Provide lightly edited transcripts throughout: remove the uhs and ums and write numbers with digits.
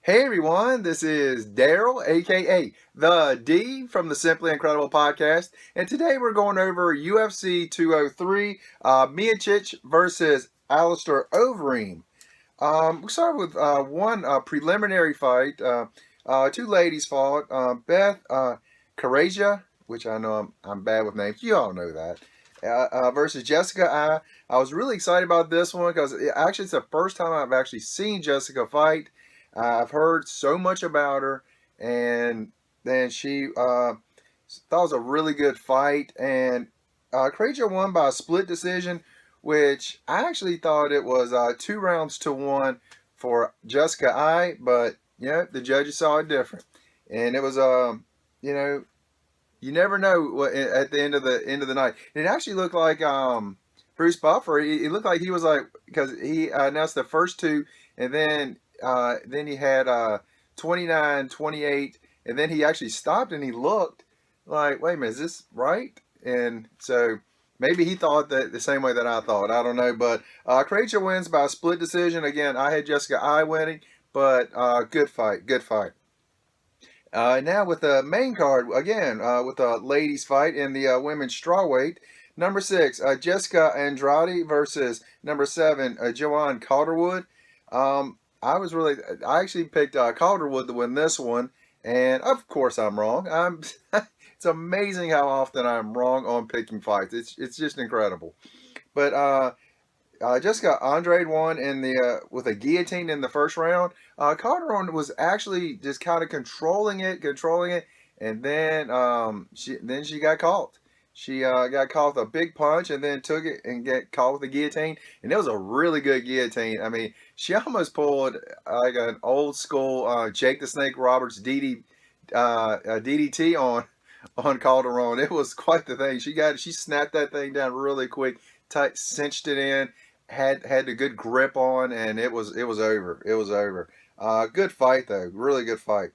Hey everyone, this is Daryl, aka the D from the Simply Incredible podcast, and today we're going over UFC 203, Miocic versus Alistair Overeem. We start with one preliminary fight. Two ladies fought. Beth Coraja, which I know I'm bad with names. You all know that. Versus Jessica I. I was really excited about this one because actually it's the first time I've actually seen Jessica fight. I've heard so much about her, and then she thought it was a really good fight. And Coraja won by a split decision, which I actually thought it was 2 rounds to 1 for Jessica I, but yeah, the judges saw it different, and it was you know, you never know what at the end of the night. And it actually looked like Bruce Buffer. It looked like he was like because he announced the first two, and then he had 29, 28, and then he actually stopped and he looked like, wait a minute, is this right? And so maybe he thought that the same way that I thought. I don't know, but Coraja wins by a split decision. Again, I had Jessica I winning, but good fight, good fight. Now with the main card again, with the ladies fight in the women's strawweight. Number 6, Jessica Andrade versus number 7, Joanne Calderwood. I actually picked Calderwood to win this one, and of course I'm wrong. It's amazing how often I'm wrong on picking fights. It's just incredible. But Jessica Andrade won in the with a guillotine in the first round. Calderon was actually just kind of controlling it, and then she got caught. She got caught with a big punch, and then took it and get caught with a guillotine, and it was a really good guillotine. I mean, she almost pulled like an old school Jake the Snake Roberts DDT on Calderon. It was quite the thing. She snapped that thing down really quick, tight, cinched it in, had a good grip on, and it was over. It was over. Good fight though, really good fight.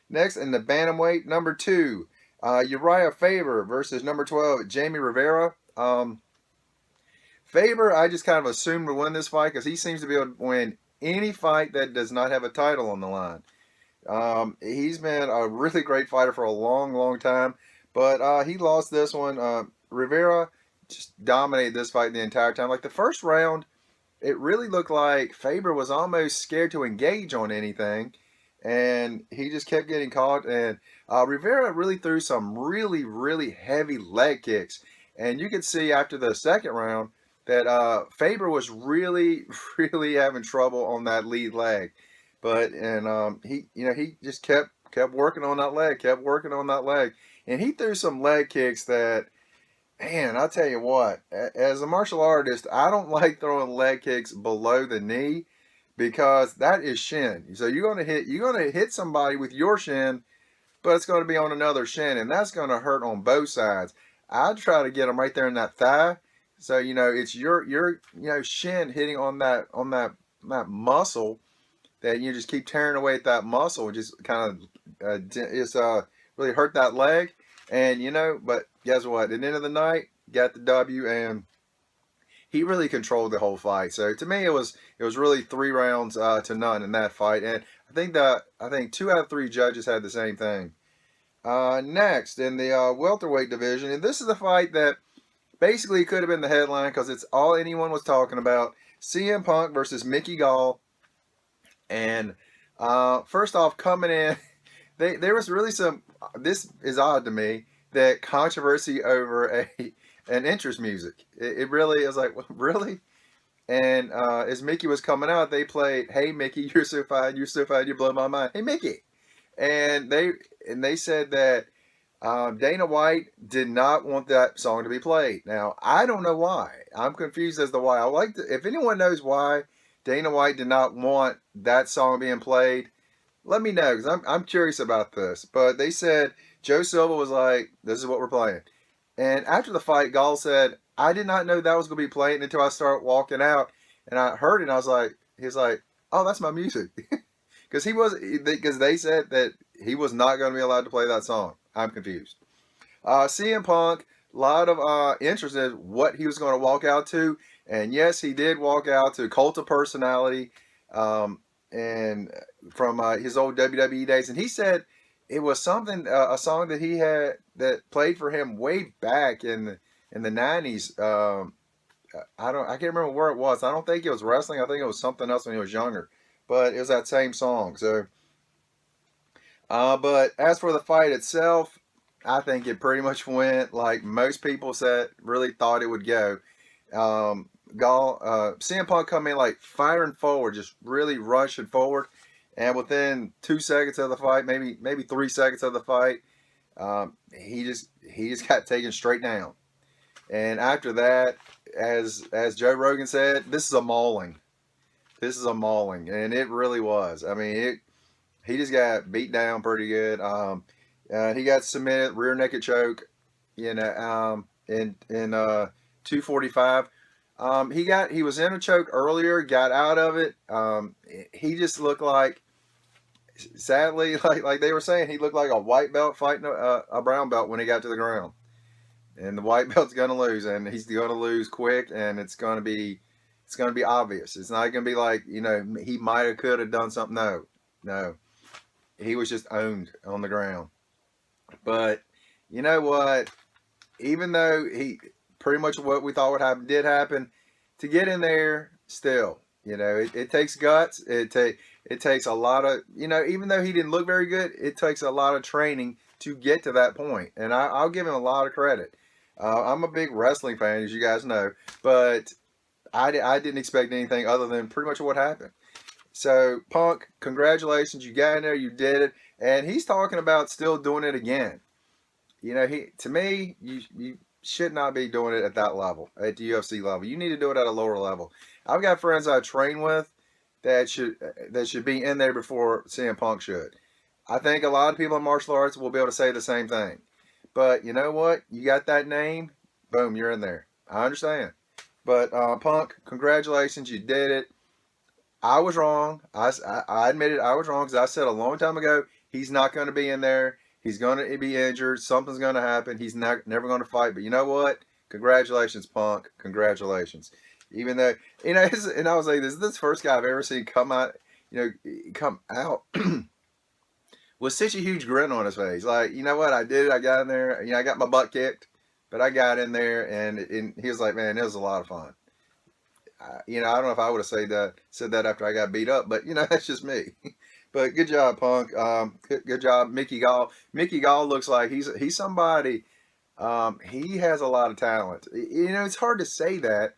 Next in the bantamweight, number 2, Uriah Faber versus number 12, Jamie Rivera. Faber, I just kind of assumed to win this fight because he seems to be able to win any fight that does not have a title on the line. He's been a really great fighter for a long, long time, but he lost this one. Rivera just dominated this fight the entire time. Like the first round, it really looked like Faber was almost scared to engage on anything, and he just kept getting caught. And Rivera really threw some really, really heavy leg kicks, and you could see after the second round that Faber was really, really having trouble on that lead leg. But and he just kept working on that leg, kept working on that leg, and he threw some leg kicks that. Man, I'll tell you what, as a martial artist, I don't like throwing leg kicks below the knee because that is shin. So you're gonna hit somebody with your shin, but it's gonna be on another shin, and that's gonna hurt on both sides. I try to get them right there in that thigh. So it's your shin hitting on that muscle that you just keep tearing away at that muscle, just kind of just really hurt that leg. And but guess what? At the end of the night, got the W, and he really controlled the whole fight. So to me, it was really 3 rounds to none in that fight. And I think 2 out of 3 judges had the same thing. Next in the welterweight division, and this is the fight that basically could have been the headline because it's all anyone was talking about: CM Punk versus Mickey Gall. And first off, coming in, there was really some. This is odd to me that controversy over an interest music. It really is like really. And as Mickey was coming out, they played "Hey Mickey, you're so fine, you blow my mind." Hey Mickey, and they said that Dana White did not want that song to be played. Now I don't know why. I'm confused as to why. If anyone knows why Dana White did not want that song being played, let me know because I'm curious about this. But they said Joe Silva was like, "This is what we're playing." And after the fight, Gall said, "I did not know that was going to be playing until I started walking out, and I heard it. And I was like, he's like, oh, that's my music," because they said that he was not going to be allowed to play that song. I'm confused. CM Punk, a lot of interest in what he was going to walk out to, and yes, he did walk out to Cult of Personality. and from his old WWE days, and he said it was something a song that he had that played for him way back in the 90s. I can't remember where it was. I don't think it was wrestling. I think it was something else when he was younger, but it was that same song. So, but as for the fight itself, I think it pretty much went like most people said, really thought it would go. Gall, CM Punk come in like firing forward, just really rushing forward, and within 2 seconds of the fight, maybe 3 seconds of the fight, he just got taken straight down. And after that, as Joe Rogan said, this is a mauling. This is a mauling, and it really was. I mean, he just got beat down pretty good. He got submitted rear naked choke, in 245. He was in a choke earlier, got out of it. He just looked like, sadly, like they were saying, he looked like a white belt fighting a brown belt when he got to the ground. And the white belt's gonna lose, and he's gonna lose quick, and it's gonna be obvious. It's not gonna be like, he might have could have done something. No, he was just owned on the ground. But you know what? Even though he pretty much what we thought would happen did happen, to get in there still, it takes guts. It takes a lot of, even though he didn't look very good, it takes a lot of training to get to that point. And I'll give him a lot of credit. I'm a big wrestling fan, as you guys know, but I didn't expect anything other than pretty much what happened. So, Punk, congratulations. You got in there. You did it. And he's talking about still doing it again. To me, you should not be doing it at that level, at the UFC level. You need to do it at a lower level. I've got friends I train with that should be in there before CM Punk should. I think a lot of people in martial arts will be able to say the same thing. But you know what? You got that name, boom, you're in there. I understand. But Punk, congratulations, you did it. I was wrong. I admitted I was wrong because I said a long time ago he's not going to be in there. He's going to be injured. Something's going to happen. He's never going to fight. But you know what? Congratulations, Punk. Congratulations. Even though, and I was like, this is the first guy I've ever seen come out with such a huge grin on his face. Like, you know what? I did it. I got in there. I got my butt kicked, but I got in there, and he was like, man, it was a lot of fun. I don't know if I would have said that after I got beat up, but that's just me. But good job, Punk. Good job, Mickey Gall. Mickey Gall looks like he's somebody. He has a lot of talent. It's hard to say that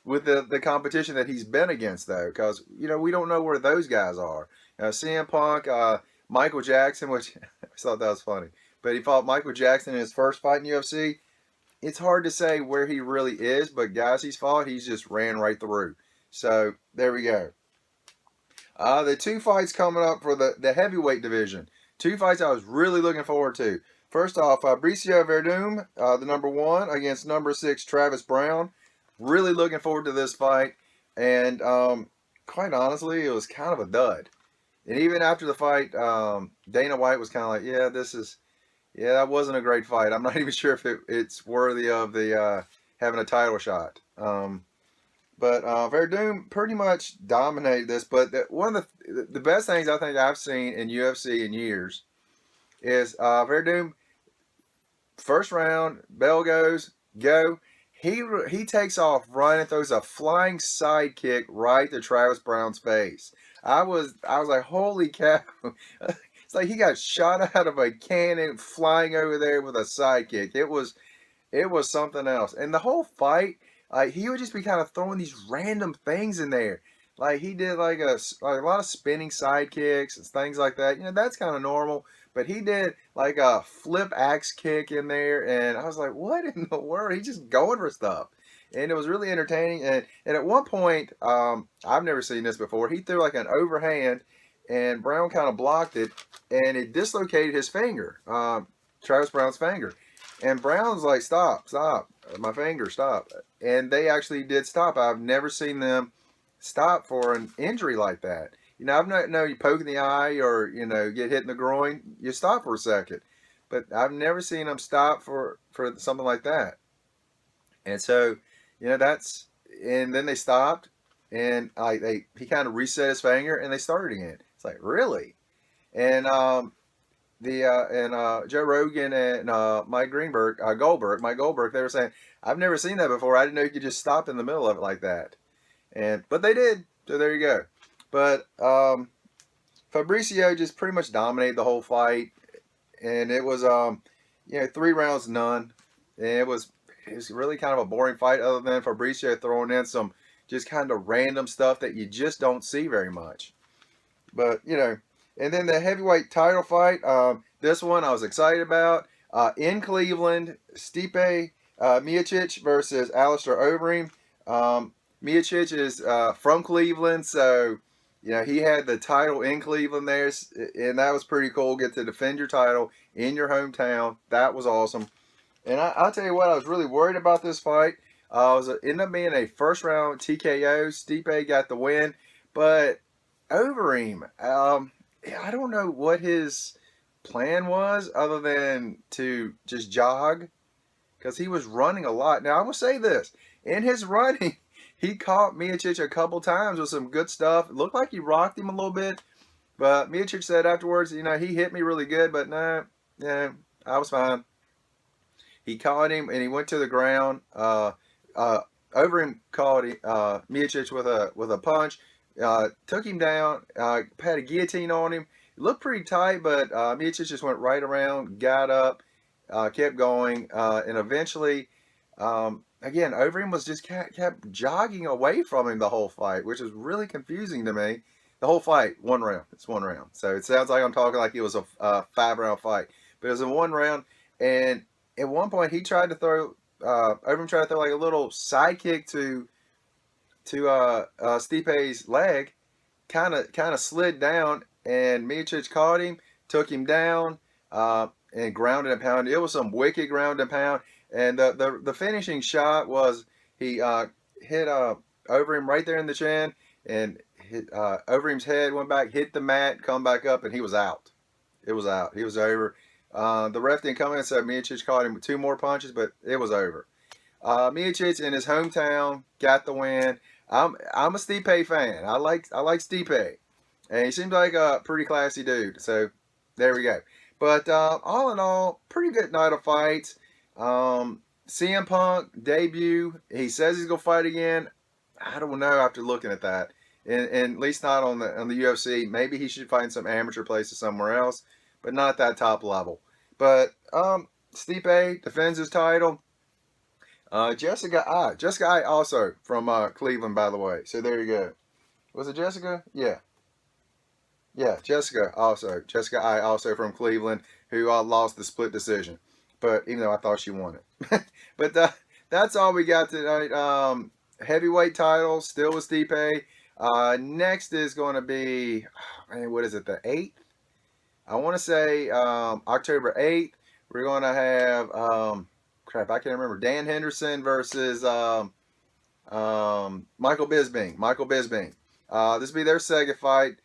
with the competition that he's been against, though, because we don't know where those guys are. CM Punk, Michael Jackson, which I thought that was funny, but he fought Michael Jackson in his first fight in UFC. It's hard to say where he really is, but guys he's fought, he's just ran right through. So there we go. The two fights coming up for the heavyweight division. Two fights I was really looking forward to. First off, Fabricio Verdum, the number 1, against number 6, Travis Brown. Really looking forward to this fight. And quite honestly, it was kind of a dud. And even after the fight, Dana White was kind of like, that wasn't a great fight. I'm not even sure if it's worthy of the having a title shot. But Verdum pretty much dominated this. But one of the best things I think I've seen in UFC in years is Verdum, first round, bell goes, go. He takes off running, throws a flying side kick right to Travis Brown's face. I was like, holy cow. It's like he got shot out of a cannon flying over there with a sidekick. It was something else. And the whole fight, he would just be kind of throwing these random things in there. Like he did like a lot of spinning sidekicks and things like that. That's kind of normal. But he did like a flip axe kick in there. And I was like, what in the world? He's just going for stuff. And it was really entertaining. And at one point, I've never seen this before. He threw like an overhand, and Brown kind of blocked it, and it dislocated his finger, Travis Brown's finger. And Brown's like, stop, my finger, stop. And they actually did stop. I've never seen them stop for an injury like that. I've not know you poke in the eye or, get hit in the groin, you stop for a second. But I've never seen them stop for something like that. And so, and then they stopped. and he kind of reset his finger and they started again. It's like, really? And Joe Rogan and Mike Goldberg, they were saying, I've never seen that before. I didn't know you could just stop in the middle of it like that. But they did. So there you go. But Fabricio just pretty much dominated the whole fight, and it was 3 rounds none. And it was really kind of a boring fight, other than Fabricio throwing in some just kind of random stuff that you just don't see very much. But and then the heavyweight title fight, this one I was excited about. In Cleveland, Stipe Miocic versus Alistair Overeem. Miocic is from Cleveland, so he had the title in Cleveland there, and that was pretty cool. Get to defend your title in your hometown. That was awesome. And I'll tell you what, I was really worried about this fight. It ended up being a first round TKO. Stipe got the win, but Overeem, I don't know what his plan was other than to just jog, because he was running a lot. Now, I will say this. In his running, he caught Miocic a couple times with some good stuff. It looked like he rocked him a little bit, but Miocic said afterwards, he hit me really good, but I was fine. He caught him, and he went to the ground. Overeem caught Miocic with a punch, took him down, had a guillotine on him. It looked pretty tight, but Miocic just went right around, got up, kept going, and eventually, again, Overeem was just kept jogging away from him the whole fight, which was really confusing to me. The whole fight, 1 round. It's 1 round. So it sounds like I'm talking like it was a 5-round fight. But it was in 1 round, and at one point he tried to throw, Overeem tried to throw like a little side kick to Stipe's leg, kind of slid down, and Miocic caught him, took him down, and grounded and pounded. It was some wicked ground and pound. And the finishing shot was he hit Overeem right there in the chin, and Overeem's head went back, hit the mat, come back up, and he was out. It was out. He was over. The ref didn't come in and said Miocic caught him with 2 more punches, but it was over. Miocic in his hometown got the win. I'm a Stipe fan. I like Stipe, and he seems like a pretty classy dude. So there we go. But all in all, pretty good night of fights. CM Punk debut. He says he's gonna fight again. I don't know after looking at that, and at least not on the UFC. Maybe he should find some amateur places somewhere else, but not that top level. But Stipe defends his title. Jessica Eye also from Cleveland, by the way. So there you go. Was it Jessica? Yeah. Jessica Eye also from Cleveland, who lost the split decision. But even though I thought she won it. But that's all we got tonight. Heavyweight title still with Stipe. Next is going to be, what is it, the 8th? I want to say October 8th. We're going to have, I can't remember, Dan Henderson versus Michael Bisping. This will be their second fight.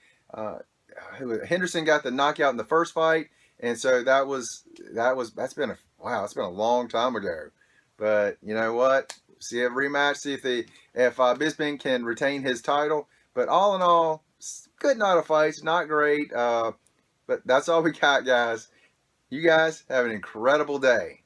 Henderson got the knockout in the first fight, and so that's been a long time ago. But you know what? See a rematch. See if Bisping can retain his title. But all in all, good night of fights. Not great. But that's all we got, guys. You guys have an incredible day.